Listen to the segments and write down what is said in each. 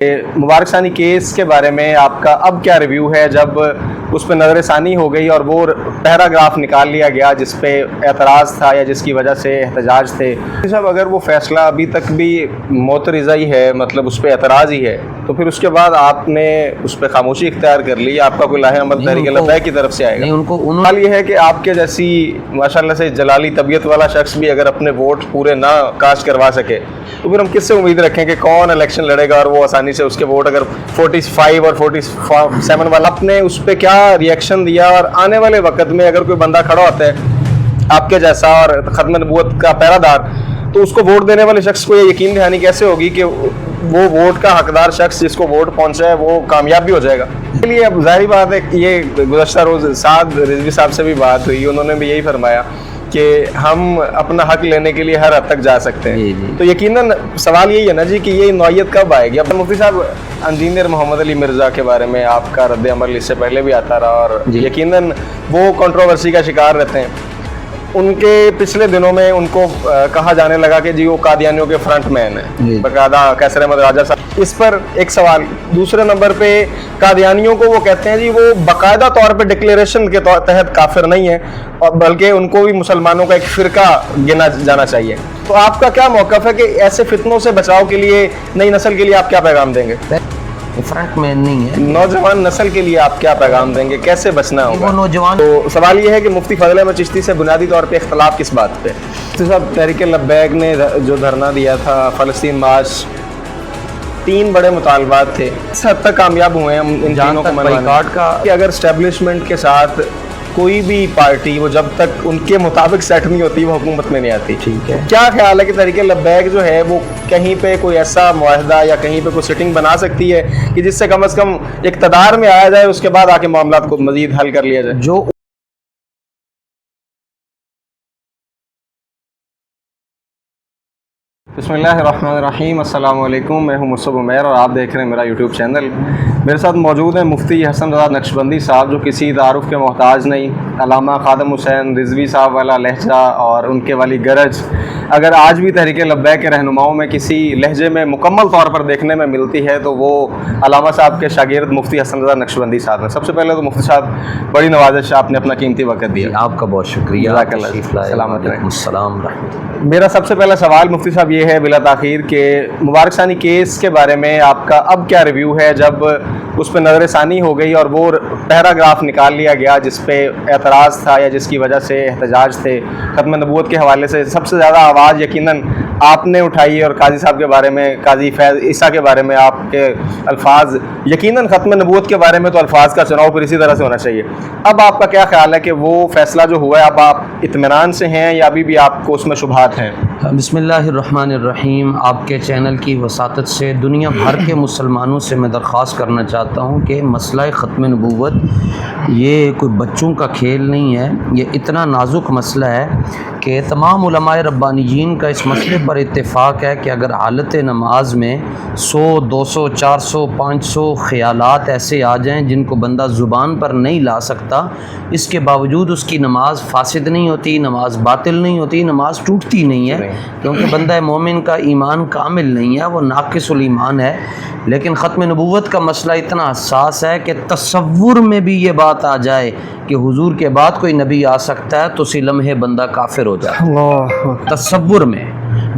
مبارک ثانی کیس کے بارے میں آپ کا اب کیا ریویو ہے جب اس پہ نظر ثانی ہو گئی اور وہ پیراگراف نکال لیا گیا جس پہ اعتراض تھا یا جس کی وجہ سے احتجاج تھے؟ صاحب اگر وہ فیصلہ ابھی تک بھی معترضہ ہی ہے، مطلب اس پہ اعتراض ہی ہے، تو پھر اس کے بعد آپ نے اس پہ خاموشی اختیار کر لی، آپ کا کوئی لاہ عمل تحریک لبیک کی طرف سے آئے گا؟ سوال یہ ہے کہ آپ کے جیسی ماشاءاللہ سے جلالی طبیعت والا شخص بھی اگر اپنے ووٹ پورے نہ کاسٹ کروا سکے تو پھر ہم کس سے امید رکھیں کہ کون الیکشن لڑے گا اور وہ آسانی سے اس کے ووٹ اگر 45 اور 47 والا اپنے اس پہ کیا ریئیکشن دیا، اور آنے والے وقت میں اگر کوئی بندہ کھڑا ہوتا ہے آپ کے جیسا اور ختم نبوت کا پہرا دار، تو اس کو ووٹ دینے والے شخص کو یہ یقین دہانی کیسے ہوگی کہ وہ ووٹ کا حقدار شخص جس کو ووٹ پہنچا ہے وہ کامیاب بھی ہو جائے گا؟ اس لیے اب ظاہری بات ہے، یہ گزشتہ روز سعد رضوی صاحب سے بھی بات ہوئی، انہوں نے بھی یہی فرمایا کہ ہم اپنا حق لینے کے لیے ہر حد تک جا سکتے ہیں۔ تو یقیناً سوال یہی ہے نا جی کہ یہ نوعیت کب آئے گی؟ اب مفتی صاحب انجینئر محمد علی مرزا کے بارے میں آپ کا رد عمل اس سے پہلے بھی آتا رہا اور یقیناً وہ کنٹروورسی کا شکار رہتے ہیں۔ ان کے پچھلے دنوں میں ان کو کہا جانے لگا کہ جی وہ قادیانیوں کے فرنٹ مین ہیں، باقاعدہ کیسر احمد راجہ صاحب۔ اس پر ایک سوال۔ دوسرے نمبر پہ قادیانیوں کو وہ کہتے ہیں جی وہ باقاعدہ طور پہ ڈکلیریشن کے تحت کافر نہیں ہیں، اور بلکہ ان کو بھی مسلمانوں کا ایک فرقہ گنا جانا چاہیے۔ تو آپ کا کیا موقف ہے کہ ایسے فتنوں سے بچاؤ کے لیے نئی نسل کے لیے آپ کیا پیغام دیں گے؟ فرنٹ مین نہیں ہے، نوجوان نسل کے لیے آپ کیا پیغام دیں گے؟ کیسے بچنا ہوگا وہ نوجوان؟ تو سوال یہ ہے کہ مفتی فضل احمد چشتی سے بنیادی طور پہ اختلاف کس بات پہ؟ مفتی صاحب تحریک لبیک نے جو دھرنا دیا تھا، فلسطین مارچ، 3 بڑے مطالبات تھے، اس حد تک کامیاب ہوئے ہیں ان تینوں کو منوانے کا کہ اگر اسٹیبلشمنٹ کے ساتھ کوئی بھی پارٹی وہ جب تک ان کے مطابق سیٹ نہیں ہوتی وہ حکومت میں نہیں آتی۔ ٹھیک ہے، کیا خیال ہے کہ تحریک لبیک جو ہے وہ کہیں پہ کوئی ایسا معاہدہ یا کہیں پہ کوئی سیٹنگ بنا سکتی ہے کہ جس سے کم از کم اقتدار میں آیا جائے، اس کے بعد آ کے معاملات کو مزید حل کر لیا جائے؟ جو بسم اللہ الرحمن الرحیم، السلام علیکم، میں ہوں مصعب عمیر اور آپ دیکھ رہے ہیں میرا یوٹیوب چینل۔ میرے ساتھ موجود ہیں مفتی حسن رضا نقشبندی صاحب جو کسی تعارف کے محتاج نہیں، علامہ خادم حسین رضوی صاحب والا لہجہ اور ان کے والی گرج اگر آج بھی تحریک لبیک کے رہنماؤں میں کسی لہجے میں مکمل طور پر دیکھنے میں ملتی ہے تو وہ علامہ صاحب کے شاگرد مفتی حسن رضا نقشبندی صاحب ہیں۔ سب سے پہلے تو مفتی صاحب بڑی نوازش، آپ نے اپنا قیمتی وقت دیا، آپ کا بہت شکریہ، سلامت رہیں۔ السلام رحمۃ۔ میرا سب سے پہلا سوال مفتی صاحب یہ ہے بلا تاخیر کہ مبارک ثانی کیس کے بارے میں آپ کا اب کیا ریویو ہے جب اس پہ نظر ثانی ہو گئی اور وہ پیراگراف نکال لیا گیا جس پہ اعتراض تھا یا جس کی وجہ سے احتجاج تھے؟ ختم نبوت کے حوالے سے سب سے زیادہ آواز یقیناً آپ نے اٹھائی، اور قاضی صاحب کے بارے میں، قاضی فیض عیسیٰ کے بارے میں آپ کے الفاظ، یقیناً ختم نبوت کے بارے میں تو الفاظ کا چناؤ پھر اسی طرح سے ہونا چاہیے۔ اب آپ کا کیا خیال ہے کہ وہ فیصلہ جو ہوا ہے اب آپ اطمینان سے ہیں یا ابھی بھی آپ کو اس میں شبہات ہیں؟ بسم اللہ الرحمن الرحیم۔ آپ کے چینل کی وساطت سے دنیا بھر کے مسلمانوں سے میں درخواست کرنا چاہتا ہوں کہ مسئلہ ختم نبوت یہ کوئی بچوں کا کھیل نہیں ہے، یہ اتنا نازک مسئلہ ہے کہ تمام علماء ربانیین کا اس مسئلے پر اتفاق ہے کہ اگر حالت نماز میں 100 200 400 500 خیالات ایسے آ جائیں جن کو بندہ زبان پر نہیں لا سکتا، اس کے باوجود اس کی نماز فاسد نہیں ہوتی، نماز باطل نہیں ہوتی، نماز ٹوٹتی نہیں ہے، کیونکہ بندہ مومن کا ایمان کامل نہیں ہے، وہ ناقص الایمان ہے۔ لیکن ختم نبوت کا مسئلہ اتنا حساس ہے کہ تصور میں بھی یہ بات آ جائے کہ حضور کے بعد کوئی نبی آ سکتا ہے تو اسی لمحے بندہ کافر ہو جاتا ہے۔ تصور میں،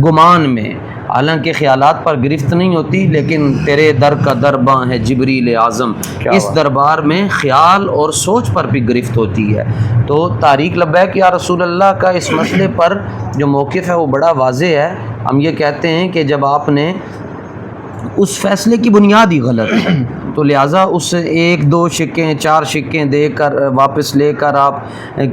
گمان میں، حالانکہ خیالات پر گرفت نہیں ہوتی، لیکن تیرے در کا درباں ہے جبریل اعظم، اس دربار میں خیال اور سوچ پر بھی گرفت ہوتی ہے۔ تو تحریک لبیک یا رسول اللہ کا اس مسئلے پر جو موقف ہے وہ بڑا واضح ہے۔ ہم یہ کہتے ہیں کہ جب آپ نے اس فیصلے کی بنیاد ہی غلط ہے تو لہٰذا اس 1 2 شکیں 4 شکیں دے کر واپس لے کر آپ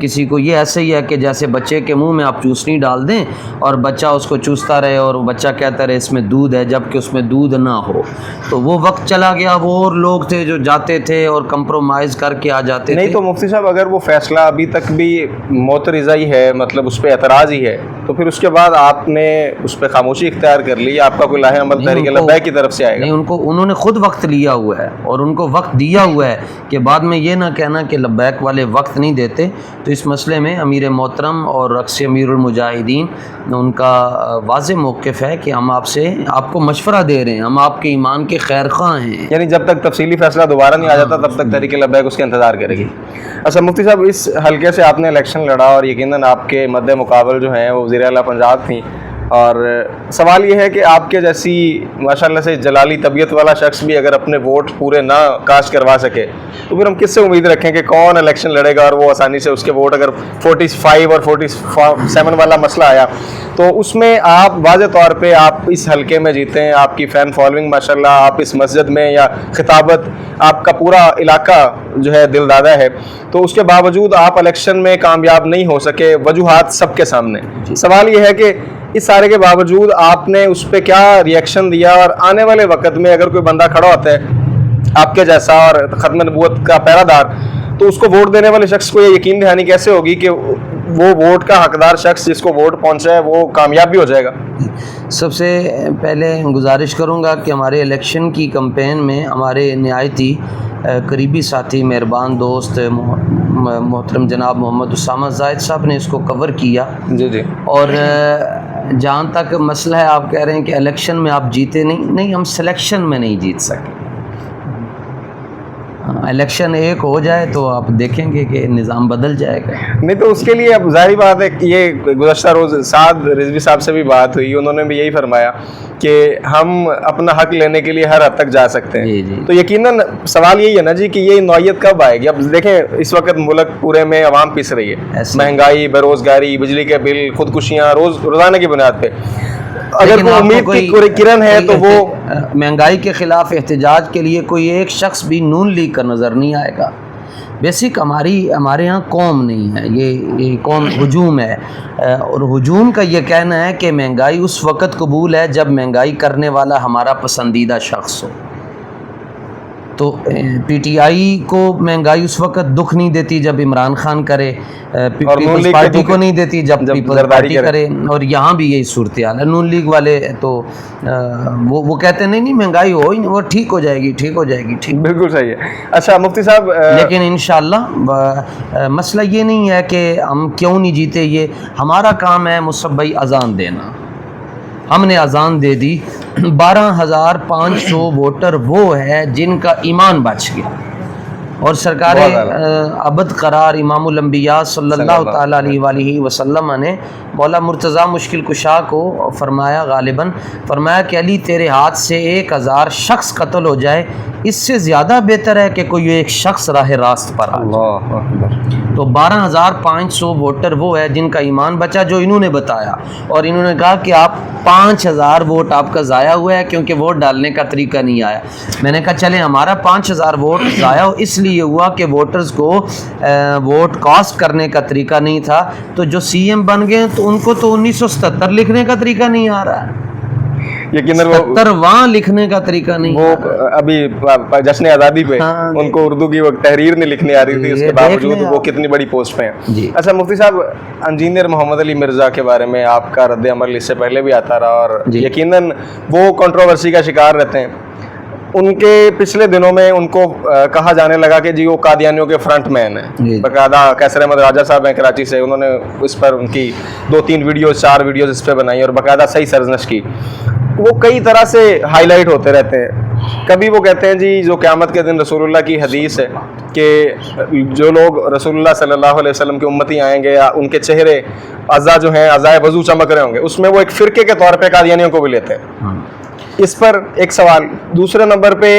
کسی کو، یہ ایسے ہی ہے کہ جیسے بچے کے منہ میں آپ چوسنی ڈال دیں اور بچہ اس کو چوستا رہے اور بچہ کہتا رہے اس میں دودھ ہے جب کہ اس میں دودھ نہ ہو۔ تو وہ وقت چلا گیا، وہ اور لوگ تھے جو جاتے تھے اور کمپرومائز کر کے آ جاتے تھے۔ نہیں تو مفتی صاحب اگر وہ فیصلہ ابھی تک بھی معترضہ ہی ہے، مطلب اس پہ اعتراض ہی ہے، تو پھر اس کے بعد آپ نے اس پہ خاموشی اختیار کر لی، آپ کا کوئی لاہ عمل تحریک لبیک کی طرف سے آئے گا؟ نہیں، انہوں نے خود وقت لیا ہوا ہے اور ان کو وقت دیا ہوا ہے کہ بعد میں یہ نہ کہنا کہ لبیک والے وقت نہیں دیتے. تو اس مسئلے میں امیر محترم اور رئیس امیر المجاہدین ان کا واضح موقف ہے کہ ہم آپ کو مشورہ دے رہے ہیں، ہم آپ کے ایمان کے خیر خواہ ہیں. یعنی جب تک تفصیلی فیصلہ دوبارہ نہیں آ جاتا تب تک تحریک لبیک اس کا انتظار کرے گی. اچھا مفتی صاحب، اس حلقے سے آپ نے الیکشن لڑا اور یقیناً آپ کے مد مقابل جو ہیں وہ وزیر اعلیٰ پنجاب تھیں، اور سوال یہ ہے کہ آپ کے جیسی ماشاءاللہ سے جلالی طبیعت والا شخص بھی اگر اپنے ووٹ پورے نہ کاسٹ کروا سکے تو پھر ہم کس سے امید رکھیں کہ کون الیکشن لڑے گا اور وہ آسانی سے اس کے ووٹ، اگر 45 اور 47 والا مسئلہ آیا تو اس میں آپ واضح طور پہ آپ اس حلقے میں جیتے ہیں، آپ کی فین فالوئنگ ماشاءاللہ، آپ اس مسجد میں یا خطابت آپ کا پورا علاقہ جو ہے دل دادا ہے، تو اس کے باوجود آپ الیکشن میں کامیاب نہیں ہو سکے، وجوہات سب کے سامنے. سوال یہ ہے کہ اس سارے کے باوجود آپ نے اس پہ کیا ری ایکشن دیا، اور آنے والے وقت میں اگر کوئی بندہ کھڑا ہوتا ہے آپ کے جیسا اور ختم نبوت کا پہرہ دار، تو اس کو ووٹ دینے والے شخص کو یہ یقین دہانی کیسے ہوگی کہ وہ ووٹ کا حقدار شخص جس کو ووٹ پہنچا ہے وہ کامیاب بھی ہو جائے گا؟ سب سے پہلے گزارش کروں گا کہ ہمارے الیکشن کی کمپین میں ہمارے نہایت ہی قریبی ساتھی، مہربان دوست محترم جناب محمد اسامہ زاہد صاحب نے اس کو کور کیا. جی. اور جہاں تک مسئلہ ہے، آپ کہہ رہے ہیں کہ الیکشن میں آپ جیتے نہیں، ہم سلیکشن میں نہیں جیت سکے. الیکشن ایک ہو جائے تو آپ دیکھیں گے کہ نظام بدل جائے گا. نہیں تو اس کے لیے اب ظاہری بات ہے کہ یہ گزشتہ روز سعد رضوی صاحب سے بھی بات ہوئی، انہوں نے بھی یہی فرمایا کہ ہم اپنا حق لینے کے لیے ہر حد تک جا سکتے ہیں. جی. تو یقیناً سوال یہی ہے نا جی کہ یہ نوعیت کب آئے گی؟ اب دیکھیں اس وقت ملک پورے میں عوام پس رہی ہے، مہنگائی، بے روزگاری، بجلی کے بل، خودکشیاں روزانہ کی بنیاد پہ. اگر کوئی امید کی کرن ہے تو وہ مہنگائی کے خلاف احتجاج کے لیے کوئی ایک شخص بھی نون لیگ کا نظر نہیں آئے گا. بیسک ہمارے ہاں قوم نہیں ہے، یہ قوم ہجوم ہے. اور ہجوم کا یہ کہنا ہے کہ مہنگائی اس وقت قبول ہے جب مہنگائی کرنے والا ہمارا پسندیدہ شخص ہو. تو پی ٹی آئی کو مہنگائی اس وقت دکھ نہیں دیتی جب عمران خان کرے، پیپلز پارٹی کو نہیں دیتی جب پیپلز پارٹی کرے، اور یہاں بھی یہی صورتحال ہے. نون لیگ والے تو وہ کہتے ہیں نہیں مہنگائی ہو ہی نہیں، وہ ٹھیک ہو جائے گی. بالکل صحیح ہے. اچھا مفتی صاحب، لیکن انشاءاللہ مسئلہ یہ نہیں ہے کہ ہم کیوں نہیں جیتے، یہ ہمارا کام ہے مصباحی اذان دینا. ہم نے اذان دے دی. 12,500 ووٹر وہ ہے جن کا ایمان بچ گیا، اور سرکار ابد قرار امام الانبیاء صلی اللہ تعالیٰ علیہ وآلہ وسلم نے مولا مرتضیٰ مشکل کشا کو فرمایا کہ علی تیرے ہاتھ سے 1,000 شخص قتل ہو جائے، اس سے زیادہ بہتر ہے کہ کوئی ایک شخص راہ راست پر آ جائے. تو 12,500 ووٹر وہ ہے جن کا ایمان بچا، جو انہوں نے بتایا. اور انہوں نے کہا کہ آپ 5,000 ووٹ آپ کا ضائع ہوا ہے کیونکہ ووٹ ڈالنے کا طریقہ نہیں آیا. میں نے کہا چلیں ہمارا 5,000 ووٹ ضائع ہو اس لیے ہوا کہ ووٹرز کو ووٹ کاسٹ کرنے کا طریقہ نہیں تھا. تو جو سی ایم بن گئے تو ان کو تو 1977 لکھنے کا طریقہ نہیں آ رہا ہے، یقیناً 77واں لکھنے کا طریقہ نہیں. وہ ابھی جشن آزادی پہ ان کو اردو کی وہ تحریر نہیں لکھنے آ رہی تھی، اس کے باوجود وہ کتنی بڑی پوسٹ پہ ہیں. اچھا مفتی صاحب، انجینئر محمد علی مرزا کے بارے میں آپ کا رد عمل اس سے پہلے بھی آتا رہا، اور یقیناً وہ کنٹروورسی کا شکار رہتے ہیں. ان کے پچھلے دنوں میں ان کو کہا جانے لگا کہ جی وہ قادیانیوں کے فرنٹ مین ہیں. باقاعدہ کیسر احمد راجہ صاحب ہیں کراچی سے، انہوں نے اس پر ان کی 2-3 ویڈیوز 4 ویڈیوز اس پہ بنائی اور باقاعدہ صحیح سرزنش کی. وہ کئی طرح سے ہائی لائٹ ہوتے رہتے ہیں. کبھی وہ کہتے ہیں جی جو قیامت کے دن رسول اللہ کی حدیث ہے کہ جو لوگ رسول اللہ صلی اللہ علیہ وسلم کی امتی آئیں گے یا ان کے چہرے اعضاء جو ہیں اعضائے وضو چمک رہے ہوں گے، اس میں وہ ایک فرقے کے طور پہ قادیانیوں کو بھی لیتے ہیں. اس پر ایک سوال. دوسرے نمبر پہ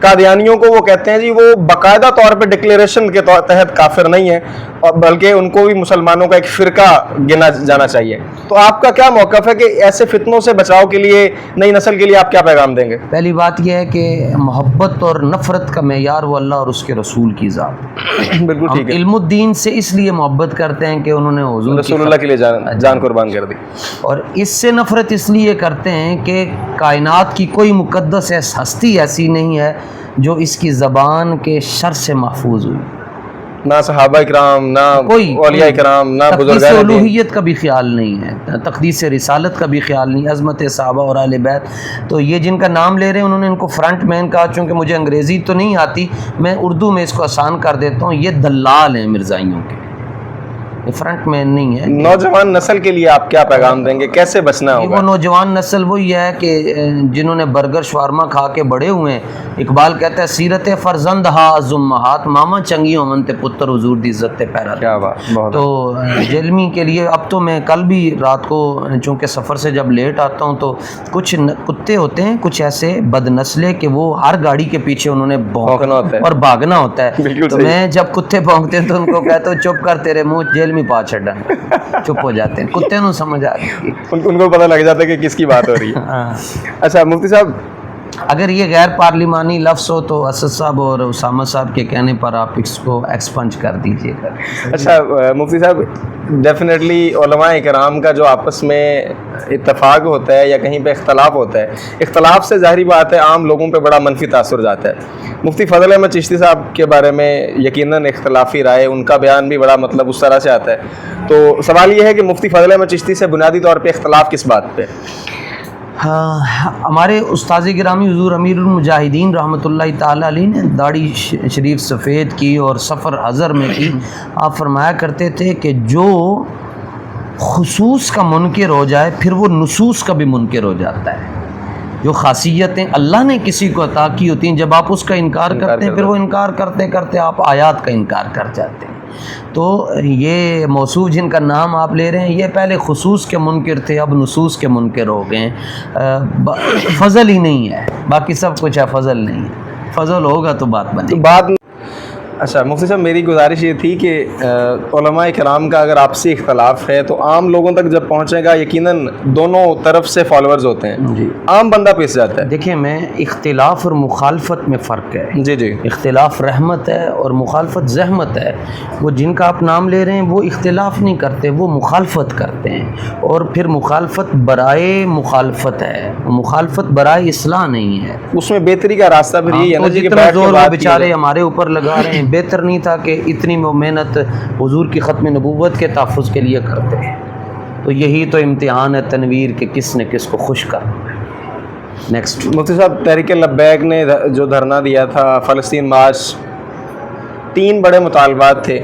قادیانیوں کو وہ کہتے ہیں جی وہ باقاعدہ طور پہ ڈکلیریشن کے تحت کافر نہیں ہے، اور بلکہ ان کو بھی مسلمانوں کا ایک فرقہ گنا جانا چاہیے. تو آپ کا کیا موقف ہے کہ ایسے فتنوں سے بچاؤ کے لیے نئی نسل کے لیے آپ کیا پیغام دیں گے؟ پہلی بات یہ ہے کہ محبت اور نفرت کا معیار وہ اللہ اور اس کے رسول کی ذات. بالکل ٹھیک ہے. علم الدین سے اس لیے محبت کرتے ہیں کہ انہوں نے حضور رسول اللہ کے لیے جان قربان کر دی، اور اس سے نفرت اس لیے کرتے ہیں کہ کائنات کی کوئی مقدس ہستی ایسی نہیں ہے جو اس کی زبان کے شر سے محفوظ ہوئی. نہ صحابہ کرام، نہ کوئی اولیاء کرام، نہ تقدیس بزرگان دین. الوہیت کا بھی خیال نہیں ہے، تقدیس رسالت کا بھی خیال نہیں، عظمت صحابہ اور اہل بیت. تو یہ جن کا نام لے رہے ہیں انہوں نے ان کو فرنٹ مین کہا. چونکہ مجھے انگریزی تو نہیں آتی، میں اردو میں اس کو آسان کر دیتا ہوں، یہ دلال ہیں مرزائیوں کے، یہ فرنٹ مین نہیں ہے. نوجوان نسل کے لیے آپ کیا پیغام دیں گے، کیسے بچنا وہ ہوگا؟ نوجوان نسل وہی ہے کہ جنہوں نے برگر شوارما کھا کے بڑے ہوئے ہیں. اقبال کہتا ہے سیرت فرزند ہا از امہات، ماما چنگی ہومن تے پتر حضور دی عزت تے پیرا. کیا بات، بہت تو جیلمی کے لیے اب تو میں کل بھی رات کو چونکہ سفر سے جب لیٹ آتا ہوں تو کچھ کتے ہوتے ہیں کچھ ایسے بد نسلے کہ وہ ہر گاڑی کے پیچھے انہوں نے بھونکنا ہوتا ہے اور بھاگنا ہوتا ہے. بالکل تو صحیح. میں جب کتے بھونکتے ہیں تو ان کو کہتا ہوں چپ کر، تیرے منہ جیل میں پا چھڈا. چپ ہو جاتے ہیں، کتے نوں سمجھ آ رہی ہے. ان کو پتہ لگ جاتا ہے کہ کس کی بات ہو رہی ہے. ہاں. اچھا مفتی صاحب، اگر یہ غیر پارلیمانی لفظ ہو تو اسد صاحب اور اسامہ صاحب کے کہنے پر آپ اس کو ایکسپنج کر دیجیے گا. اچھا مفتی صاحب، ڈیفینیٹلی علماء کرام کا جو آپس میں اتفاق ہوتا ہے یا کہیں پہ اختلاف ہوتا ہے، اختلاف سے ظاہری بات ہے عام لوگوں پہ بڑا منفی تاثر جاتا ہے. مفتی فضل احمد چشتی صاحب کے بارے میں یقیناً اختلافی رائے، ان کا بیان بھی بڑا مطلب اس طرح سے آتا ہے. تو سوال یہ ہے کہ مفتی فضل احمد چشتی سے بنیادی طور پہ اختلاف کس بات پہ؟ ہاں، ہمارے استاذ گرامی حضور امیر المجاہدین رحمۃ اللہ تعالیٰ علیہ نے داڑھی شریف سفید کی اور سفر حضر میں کی. آپ فرمایا کرتے تھے کہ جو خصوص کا منکر ہو جائے پھر وہ نصوص کا بھی منکر ہو جاتا ہے. جو خاصیتیں اللہ نے کسی کو عطا کی ہوتی ہیں جب آپ اس کا انکار کرتے ہیں پھر وہ انکار کرتے کرتے آپ آیات کا انکار کر جاتے ہیں. تو یہ موصوف جن کا نام آپ لے رہے ہیں یہ پہلے خصوص کے منکر تھے، اب نصوص کے منکر ہو گئے ہیں. فضل ہی نہیں ہے، باقی سب کچھ ہے، فضل نہیں ہے. فضل ہوگا تو بات بنے گی. بات. اچھا مفتی صاحب، میری گزارش یہ تھی کہ علماء کرام کا اگر آپسی اختلاف ہے تو عام لوگوں تک جب پہنچے گا یقیناً دونوں طرف سے فالوورز ہوتے ہیں، جی. عام بندہ پس جاتا ہے. دیکھیں میں اختلاف اور مخالفت میں فرق ہے. جی جی. اختلاف رحمت ہے اور مخالفت زحمت ہے. وہ جن کا آپ نام لے رہے ہیں وہ اختلاف نہیں کرتے، وہ مخالفت کرتے ہیں. اور پھر مخالفت برائے مخالفت ہے، مخالفت برائے اصلاح نہیں ہے. اس میں بہتری کا راستہ پھر یہی ہے نا جی کہ جتنا بیٹھ کے زور وہ بات بیچارے ہمارے اوپر لگا رہے ہیں، بہتر نہیں تھا کہ اتنی محنت حضور کی ختم نبوت کے تحفظ کے لیے کرتے ہیں. تو یہی تو امتحان ہے تنویر کہ کس نے کس کو خوش کرنا ہے. نیکسٹ. مفتی صاحب، تحریک لبیک نے جو دھرنا دیا تھا، فلسطین مارچ، 3 بڑے مطالبات تھے.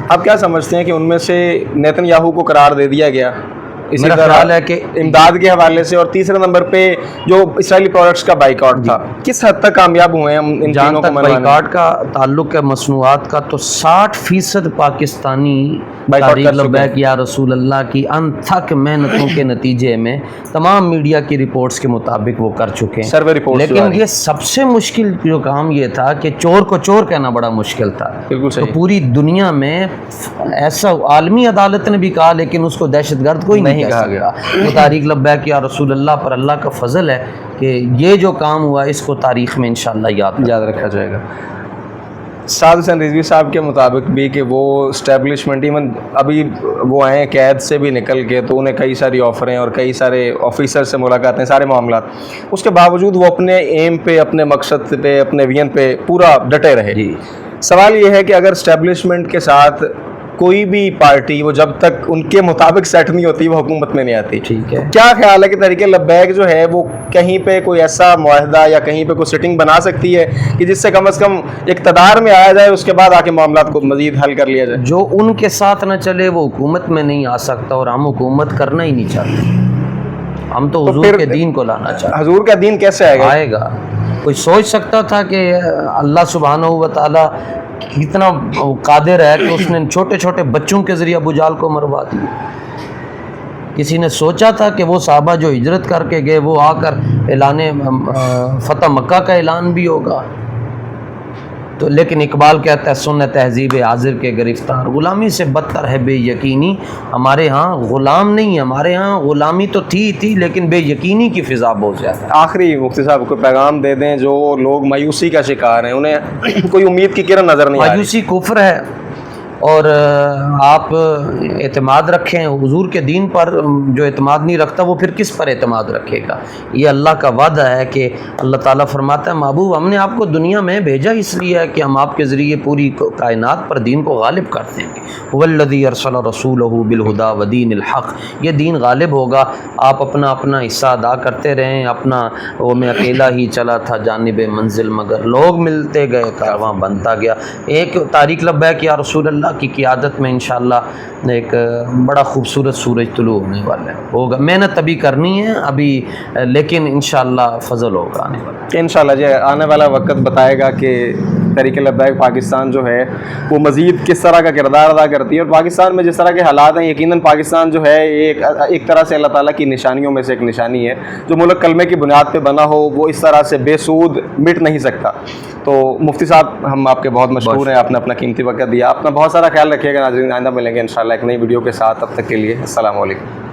آپ کیا سمجھتے ہیں کہ ان میں سے نیتن یاہو کو قرار دے دیا گیا؟ اسی میرا طرح خیال ہے کہ امداد کے حوالے سے، اور تیسرے نمبر پہ جو اسرائیلی پروڈکٹس کا بائیکاٹ تھا، کس حد تک کامیاب ہوئے ہم ان جہاں تینوں کو تک منوانے؟ بائیکاٹ کا تعلق ہے مصنوعات کا تو 60% پاکستانی بائیکاٹ تحریک کر چکے لبیک یا رسول اللہ کی انتھک محنتوں کے نتیجے میں تمام میڈیا کی رپورٹس کے مطابق وہ کر چکے ہیں. Survey reports. لیکن یہ سب سے مشکل جو کام یہ تھا کہ چور کو چور کہنا بڑا مشکل تھا. بالکل تو صحیح. پوری دنیا میں ایسا عالمی عدالت نے بھی کہا لیکن اس کو دہشت گرد کوئی نہیں کہا گیا. تو تحریک لبیک یا رسول اللہ پر اللہ کا فضل ہے کہ یہ جو کام ہوا اس کو تاریخ میں انشاءاللہ یاد رکھا جائے گا. سعد حسین رضوی صاحب کے مطابق بھی کہ وہ اسٹیبلشمنٹ ایون ابھی وہ آئے ہیں قید سے بھی نکل کے، تو انہیں کئی ساری آفریں اور کئی سارے آفیسر سے ملاقاتیں، سارے معاملات، اس کے باوجود وہ اپنے ایم پہ، اپنے مقصد پہ، اپنے ویژن پہ پورا ڈٹے رہے. جی. سوال یہ ہے کہ اگر اسٹیبلشمنٹ کے ساتھ کوئی بھی پارٹی وہ جب تک ان کے مطابق سیٹ نہیں ہوتی وہ حکومت میں نہیں آتی. ٹھیک ہے. کیا خیال ہے کہ تحریک لبیک جو ہے وہ کہیں پہ کوئی ایسا معاہدہ یا کہیں پہ کوئی سٹنگ بنا سکتی ہے کہ جس سے کم از کم اقتدار میں آیا جائے، اس کے بعد آ کے معاملات کو مزید حل کر لیا جائے؟ جو ان کے ساتھ نہ چلے وہ حکومت میں نہیں آ سکتا، اور ہم حکومت کرنا ہی نہیں چاہتے. ہم تو حضور کے دین کو لانا چاہتے ہیں. حضور کا دین کیسے آئے گا؟ کوئی سوچ سکتا تھا کہ اللہ سبحانہ و تعالیٰ کتنا قادر ہے کہ اس نے چھوٹے چھوٹے بچوں کے ذریعے ابو جہل کو مروا دیا؟ کسی نے سوچا تھا کہ وہ صحابہ جو ہجرت کر کے گئے وہ آ کر اعلان فتح مکہ کا اعلان بھی ہوگا؟ تو لیکن اقبال کہتا ہے سن تہذیب حاضر کے گرفتار، غلامی سے بدتر ہے بے یقینی. ہمارے ہاں غلام نہیں، ہمارے ہاں غلامی تو تھی لیکن بے یقینی کی فضا بہت زیادہ. آخری مفتی صاحب کو پیغام دے دیں جو لوگ مایوسی کا شکار ہیں، انہیں کوئی امید کی کرن نظر نہیں آ رہی. مایوسی کفر ہے. اور آپ اعتماد رکھیں حضور کے دین پر، جو اعتماد نہیں رکھتا وہ پھر کس پر اعتماد رکھے گا؟ یہ اللہ کا وعدہ ہے کہ اللہ تعالیٰ فرماتا ہے محبوب ہم نے آپ کو دنیا میں بھیجا اس لیے ہے کہ ہم آپ کے ذریعے پوری کائنات پر دین کو غالب کر دیں گے۔ والذی ارسل رسولہ بالہدی ودین الحق، یہ دین غالب ہوگا۔ آپ اپنا حصہ ادا کرتے رہیں، اپنا وہ میں اکیلا ہی چلا تھا جانب منزل، مگر لوگ ملتے گئے کارواں بنتا گیا۔ ایک تاریخ لبیک یا رسول اللہ کی قیادت میں انشاءاللہ ایک بڑا خوبصورت سورج طلوع ہونے والا ہے، ہوگا۔ محنت ابھی کرنی ہے ابھی، لیکن انشاءاللہ فضل ہوگا آنے والا۔ انشاءاللہ جی آنے والا وقت بتائے گا کہ تحریک لبیک پاکستان جو ہے وہ مزید کس طرح کا کردار ادا کرتی ہے، اور پاکستان میں جس طرح کے حالات ہیں یقیناً پاکستان جو ہے ایک طرح سے اللہ تعالیٰ کی نشانیوں میں سے ایک نشانی ہے۔ جو ملک کلمے کی بنیاد پہ بنا ہو وہ اس طرح سے بے سود مٹ نہیں سکتا۔ تو مفتی صاحب ہم آپ کے بہت مشکور ہیں، آپ نے اپنا قیمتی وقت دیا۔ اپنا بہت سارا خیال رکھیے گا ناظرین، آئندہ ملیں گے انشاءاللہ ایک نئی ویڈیو کے ساتھ، تب تک کے لیے السلام علیکم۔